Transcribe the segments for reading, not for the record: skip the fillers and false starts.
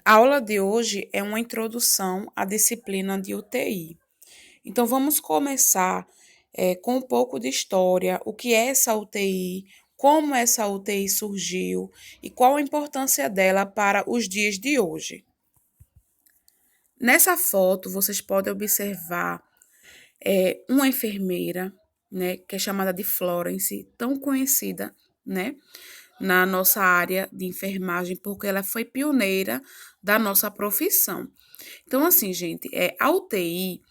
A aula de hoje é uma introdução à disciplina de UTI. Então, vamos começar com um pouco de história, o que é essa UTI, como essa UTI surgiu e qual a importância dela para os dias de hoje. Nessa foto, vocês podem observar uma enfermeira, né, que é chamada de Florence, tão conhecida, né, na nossa área de enfermagem, porque ela foi pioneira da nossa profissão. Então, assim, gente, a UTI,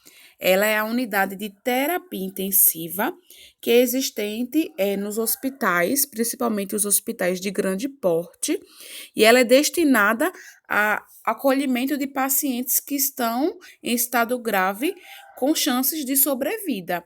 ela é a unidade de terapia intensiva que é existente nos hospitais, principalmente os hospitais de grande porte, e ela é destinada a acolhimento de pacientes que estão em estado grave com chances de sobrevida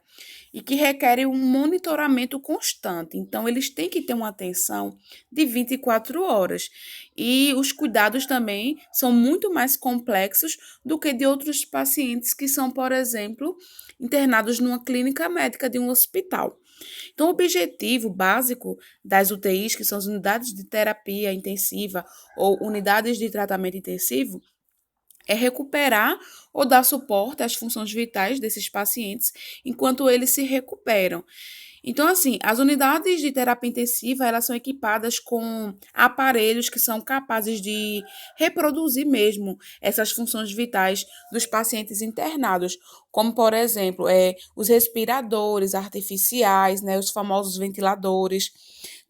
e que requerem um monitoramento constante. Então, eles têm que ter uma atenção de 24 horas. E os cuidados também são muito mais complexos do que de outros pacientes que são, por exemplo, internados numa clínica médica de um hospital. Então, o objetivo básico das UTIs, que são as unidades de terapia intensiva ou unidades de tratamento intensivo, é recuperar ou dar suporte às funções vitais desses pacientes enquanto eles se recuperam. Então, assim, as unidades de terapia intensiva, elas são equipadas com aparelhos que são capazes de reproduzir mesmo essas funções vitais dos pacientes internados, como, por exemplo, os respiradores artificiais, né, os famosos ventiladores.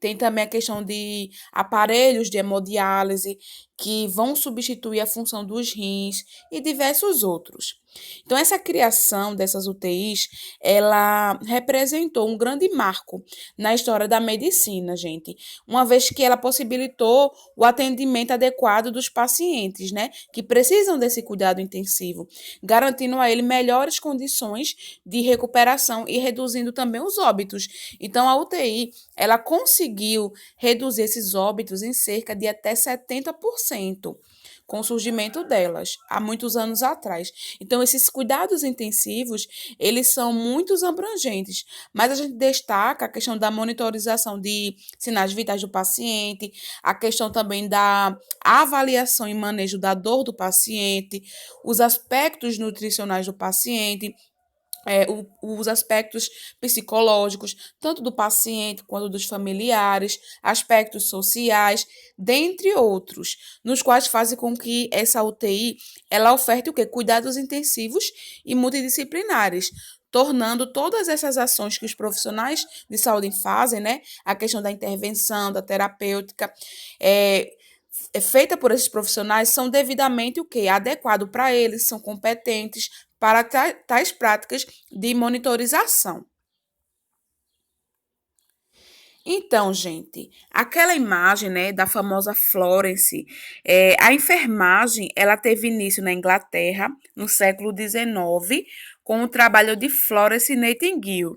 Tem também a questão de aparelhos de hemodiálise que vão substituir a função dos rins e diversos outros. Então, essa criação dessas UTIs, ela representou um grande marco na história da medicina, gente, uma vez que ela possibilitou o atendimento adequado dos pacientes, né, que precisam desse cuidado intensivo, garantindo a ele melhores condições de recuperação e reduzindo também os óbitos. Então, a UTI, ela conseguiu reduzir esses óbitos em cerca de até 70% com o surgimento delas, há muitos anos atrás. Então, esses cuidados intensivos, eles são muito abrangentes, mas a gente destaca a questão da monitorização de sinais vitais do paciente, a questão também da avaliação e manejo da dor do paciente, os aspectos nutricionais do paciente, os aspectos psicológicos, tanto do paciente quanto dos familiares, aspectos sociais, dentre outros, nos quais fazem com que essa UTI ela oferte o quê? Cuidados intensivos e multidisciplinares, tornando todas essas ações que os profissionais de saúde fazem, né, a questão da intervenção, da terapêutica, é, feita por esses profissionais são devidamente o quê? Adequado para eles, são competentes para tais práticas de monitorização. Então, gente, aquela imagem, né, da famosa Florence, a enfermagem, ela teve início na Inglaterra no século XIX, com o trabalho de Florence Nightingale.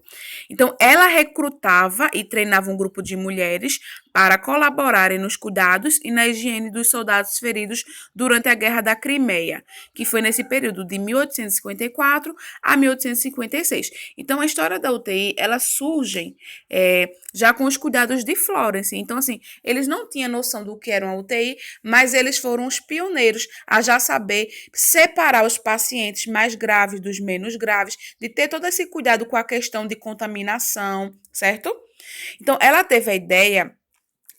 Então, ela recrutava e treinava um grupo de mulheres para colaborarem nos cuidados e na higiene dos soldados feridos durante a Guerra da Crimeia, que foi nesse período de 1854 a 1856. Então, a história da UTI, ela surge já com os cuidados de Florence. Então, assim, eles não tinham noção do que era uma UTI, mas eles foram os pioneiros a já saber separar os pacientes mais graves dos menos graves, de ter todo esse cuidado com a questão de contaminação, certo? Então, ela teve a ideia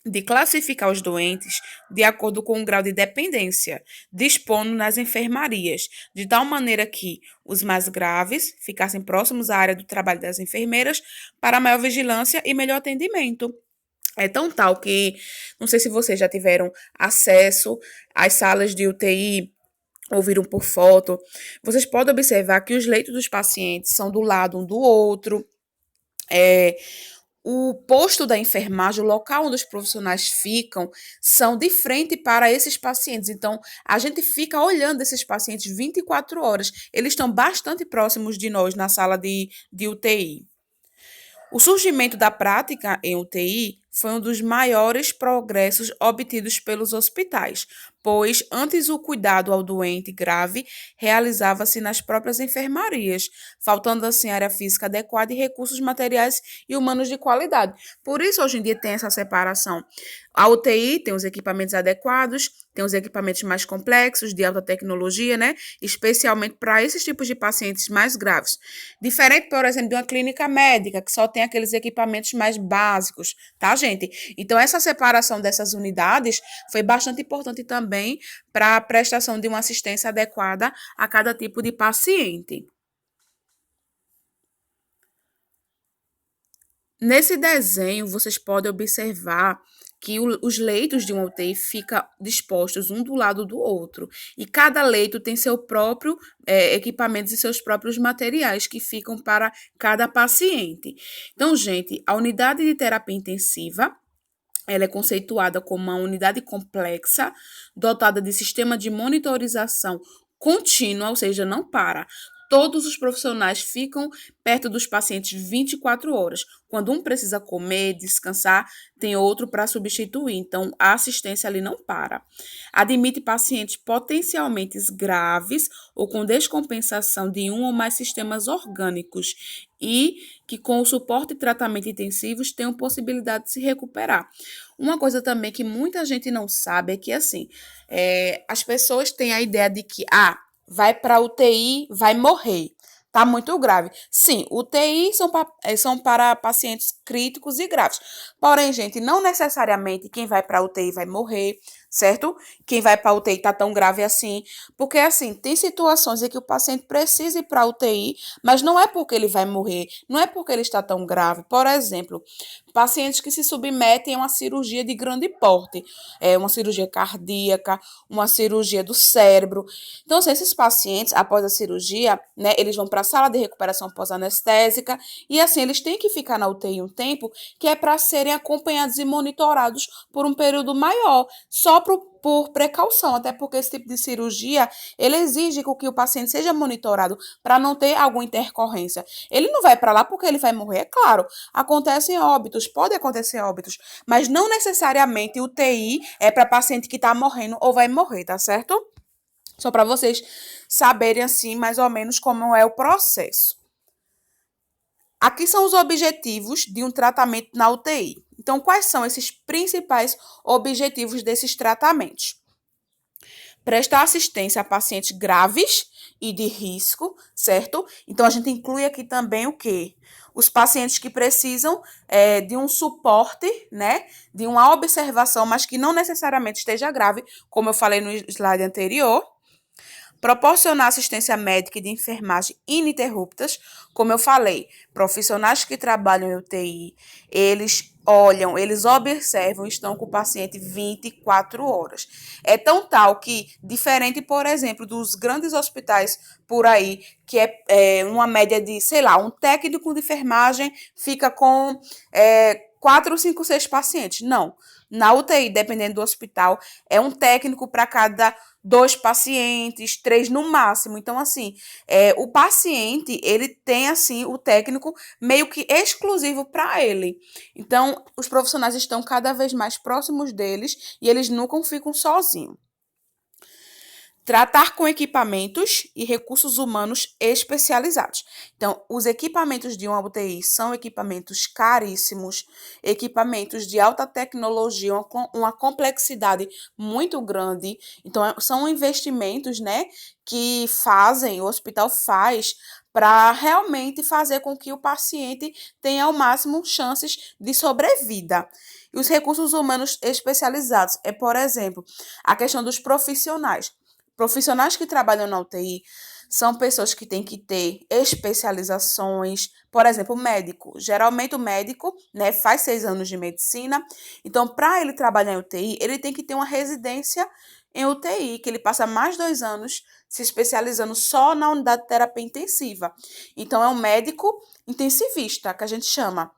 de classificar os doentes de acordo com o grau de dependência, dispondo nas enfermarias, de tal maneira que os mais graves ficassem próximos à área do trabalho das enfermeiras para maior vigilância e melhor atendimento. É tão tal que, não sei se vocês já tiveram acesso às salas de UTI, ouviram por foto, vocês podem observar que os leitos dos pacientes são do lado um do outro, é, o posto da enfermagem, o local onde os profissionais ficam, são de frente para esses pacientes. Então, a gente fica olhando esses pacientes 24 horas. Eles estão bastante próximos de nós na sala de UTI. O surgimento da prática em UTI foi um dos maiores progressos obtidos pelos hospitais, pois antes o cuidado ao doente grave realizava-se nas próprias enfermarias, faltando assim área física adequada e recursos materiais e humanos de qualidade. Por isso, hoje em dia, tem essa separação. A UTI tem os equipamentos adequados, tem os equipamentos mais complexos, de alta tecnologia, né? Especialmente para esses tipos de pacientes mais graves. Diferente, por exemplo, de uma clínica médica, que só tem aqueles equipamentos mais básicos, tá, gente? Então, essa separação dessas unidades foi bastante importante também para a prestação de uma assistência adequada a cada tipo de paciente. Nesse desenho, vocês podem observar que os leitos de uma UTI ficam dispostos um do lado do outro. E cada leito tem seu próprio equipamento e seus próprios materiais que ficam para cada paciente. Então, gente, a unidade de terapia intensiva ela é conceituada como uma unidade complexa, dotada de sistema de monitorização contínua, ou seja, não para. Todos os profissionais ficam perto dos pacientes 24 horas. Quando um precisa comer, descansar, tem outro para substituir. Então, a assistência ali não para. Admite pacientes potencialmente graves ou com descompensação de um ou mais sistemas orgânicos e que, com o suporte e tratamento intensivos, tenham possibilidade de se recuperar. Uma coisa também que muita gente não sabe é que, assim, as pessoas têm a ideia de que, vai para UTI, vai morrer. Tá muito grave. Sim, UTI são para pacientes críticos e graves. Porém, gente, não necessariamente quem vai para UTI vai morrer, certo? Quem vai para UTI tá tão grave assim. Porque, assim, tem situações em que o paciente precisa ir para UTI, mas não é porque ele vai morrer, não é porque ele está tão grave. Por exemplo, pacientes que se submetem a uma cirurgia de grande porte, uma cirurgia cardíaca, uma cirurgia do cérebro. Então, assim, esses pacientes, após a cirurgia, né, eles vão para a sala de recuperação pós-anestésica e, assim, eles têm que ficar na UTI um tempo que é para serem acompanhados e monitorados por um período maior, só por precaução, até porque esse tipo de cirurgia, ele exige que o paciente seja monitorado para não ter alguma intercorrência. Ele não vai para lá porque ele vai morrer, é claro. Acontecem óbitos, pode acontecer óbitos, mas não necessariamente UTI é para paciente que está morrendo ou vai morrer, tá certo? Só para vocês saberem, assim, mais ou menos como é o processo. Aqui são os objetivos de um tratamento na UTI. Então, quais são esses principais objetivos desses tratamentos? Prestar assistência a pacientes graves e de risco, certo? Então, a gente inclui aqui também o quê? Os pacientes que precisam de um suporte, né? De uma observação, mas que não necessariamente esteja grave, como eu falei no slide anterior. Proporcionar assistência médica e de enfermagem ininterruptas, como eu falei, profissionais que trabalham em UTI, eles olham, eles observam, estão com o paciente 24 horas. É tão tal que, diferente, por exemplo, dos grandes hospitais por aí, que é uma média de, sei lá, um técnico de enfermagem fica com 4, 5, 6 pacientes. Não. Na UTI, dependendo do hospital, é um técnico para cada 2 pacientes, 3 no máximo. Então, assim, o paciente, ele tem, assim, o técnico meio que exclusivo para ele. Então, os profissionais estão cada vez mais próximos deles e eles nunca ficam sozinhos. Tratar com equipamentos e recursos humanos especializados. Então, os equipamentos de uma UTI são equipamentos caríssimos, equipamentos de alta tecnologia, uma complexidade muito grande. Então, são investimentos, né, que o hospital faz para realmente fazer com que o paciente tenha ao máximo chances de sobrevida. E os recursos humanos especializados por exemplo, a questão dos profissionais. Profissionais que trabalham na UTI são pessoas que têm que ter especializações, por exemplo, médico. Geralmente o médico, né, faz 6 anos de medicina, então para ele trabalhar em UTI, ele tem que ter uma residência em UTI, que ele passa mais 2 anos se especializando só na unidade de terapia intensiva. Então é um médico intensivista, que a gente chama.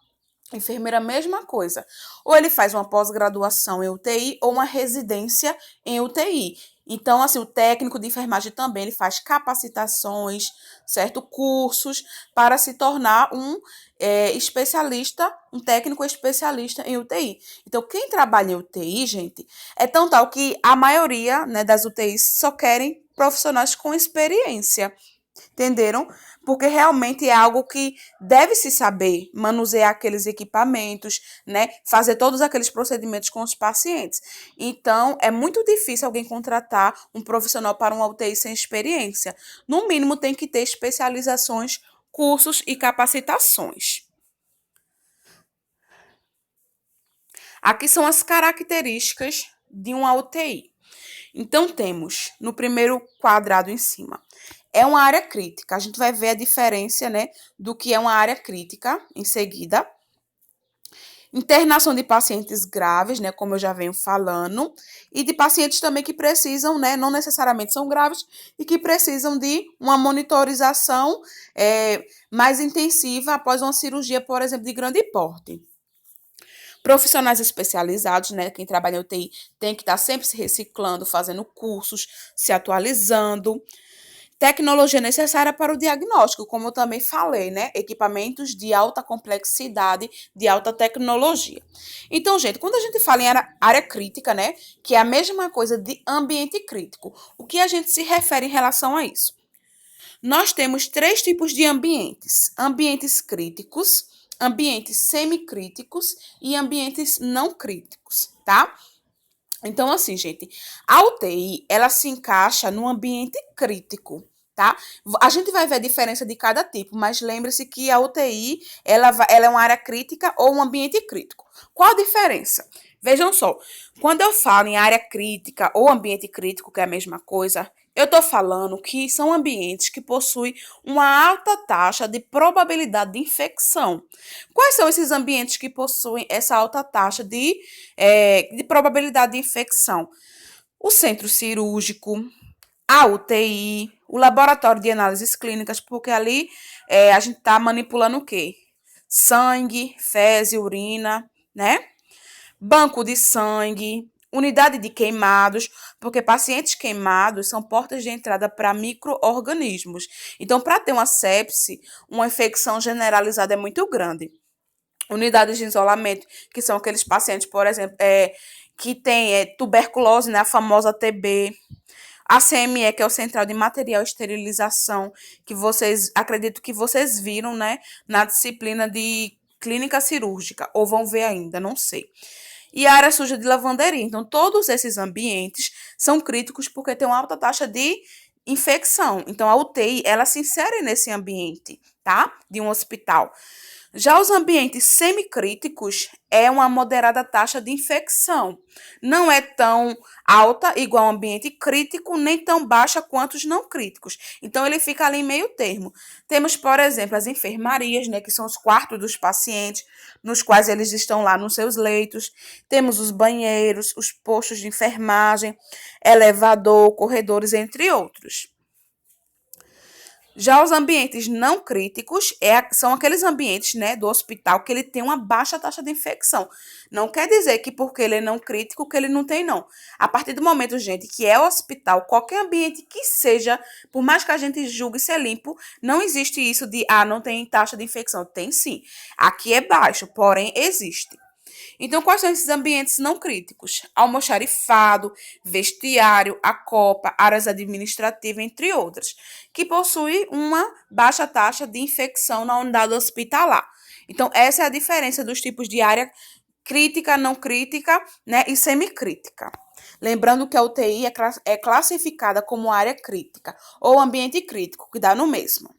Enfermeira, mesma coisa. Ou ele faz uma pós-graduação em UTI ou uma residência em UTI. Então, assim, o técnico de enfermagem também ele faz capacitações, certo? Cursos para se tornar um especialista, um técnico especialista em UTI. Então, quem trabalha em UTI, gente, é tão tal que a maioria, né, das UTIs só querem profissionais com experiência. Entenderam? Porque realmente é algo que deve se saber manusear aqueles equipamentos, né? Fazer todos aqueles procedimentos com os pacientes. Então, é muito difícil alguém contratar um profissional para uma UTI sem experiência. No mínimo, tem que ter especializações, cursos e capacitações. Aqui são as características de uma UTI. Então, temos no primeiro quadrado em cima. É uma área crítica. A gente vai ver a diferença, né, do que é uma área crítica em seguida. Internação de pacientes graves, né, como eu já venho falando, e de pacientes também que precisam, né, não necessariamente são graves, e que precisam de uma monitorização mais intensiva após uma cirurgia, por exemplo, de grande porte. Profissionais especializados, né? Quem trabalha em UTI tem que estar sempre se reciclando, fazendo cursos, se atualizando. Tecnologia necessária para o diagnóstico, como eu também falei, né? Equipamentos de alta complexidade, de alta tecnologia. Então, gente, quando a gente fala em área crítica, né? Que é a mesma coisa de ambiente crítico, o que a gente se refere em relação a isso? Nós temos três tipos de ambientes: ambientes críticos, ambientes semicríticos e ambientes não críticos, tá? Então, assim, gente, a UTI, ela se encaixa no ambiente crítico, tá? A gente vai ver a diferença de cada tipo, mas lembre-se que a UTI, ela é uma área crítica ou um ambiente crítico. Qual a diferença? Vejam só, quando eu falo em área crítica ou ambiente crítico, que é a mesma coisa, eu estou falando que são ambientes que possuem uma alta taxa de probabilidade de infecção. Quais são esses ambientes que possuem essa alta taxa de probabilidade de infecção? O centro cirúrgico, a UTI, o laboratório de análises clínicas, porque ali a gente está manipulando o quê? Sangue, fezes, urina, né? Banco de sangue, unidade de queimados, porque pacientes queimados são portas de entrada para micro-organismos. Então, para ter uma sepse, uma infecção generalizada é muito grande. Unidades de isolamento, que são aqueles pacientes, por exemplo, que têm tuberculose, né, a famosa TB. A CME, que é o Central de Material e Esterilização, que vocês, acredito que vocês viram, né, na disciplina de clínica cirúrgica, ou vão ver ainda, não sei. E a área suja de lavanderia. Então, todos esses ambientes são críticos porque tem uma alta taxa de infecção. Então, a UTI, ela se insere nesse ambiente, tá? De um hospital. Já os ambientes semicríticos é uma moderada taxa de infecção. Não é tão alta igual ao ambiente crítico, nem tão baixa quanto os não críticos. Então, ele fica ali em meio termo. Temos, por exemplo, as enfermarias, né, que são os quartos dos pacientes, nos quais eles estão lá nos seus leitos. Temos os banheiros, os postos de enfermagem, elevador, corredores, entre outros. Já os ambientes não críticos são aqueles ambientes, né, do hospital que ele tem uma baixa taxa de infecção. Não quer dizer que porque ele é não crítico que ele não tem, não. A partir do momento, gente, que é hospital, qualquer ambiente que seja, por mais que a gente julgue ser limpo, não existe isso de, não tem taxa de infecção. Tem sim. Aqui é baixo, porém existe. Então, quais são esses ambientes não críticos? Almoxarifado, vestiário, a copa, áreas administrativas, entre outras, que possuem uma baixa taxa de infecção na unidade hospitalar. Então, essa é a diferença dos tipos de área crítica, não crítica, né, e semicrítica. Lembrando que a UTI é classificada como área crítica ou ambiente crítico, que dá no mesmo.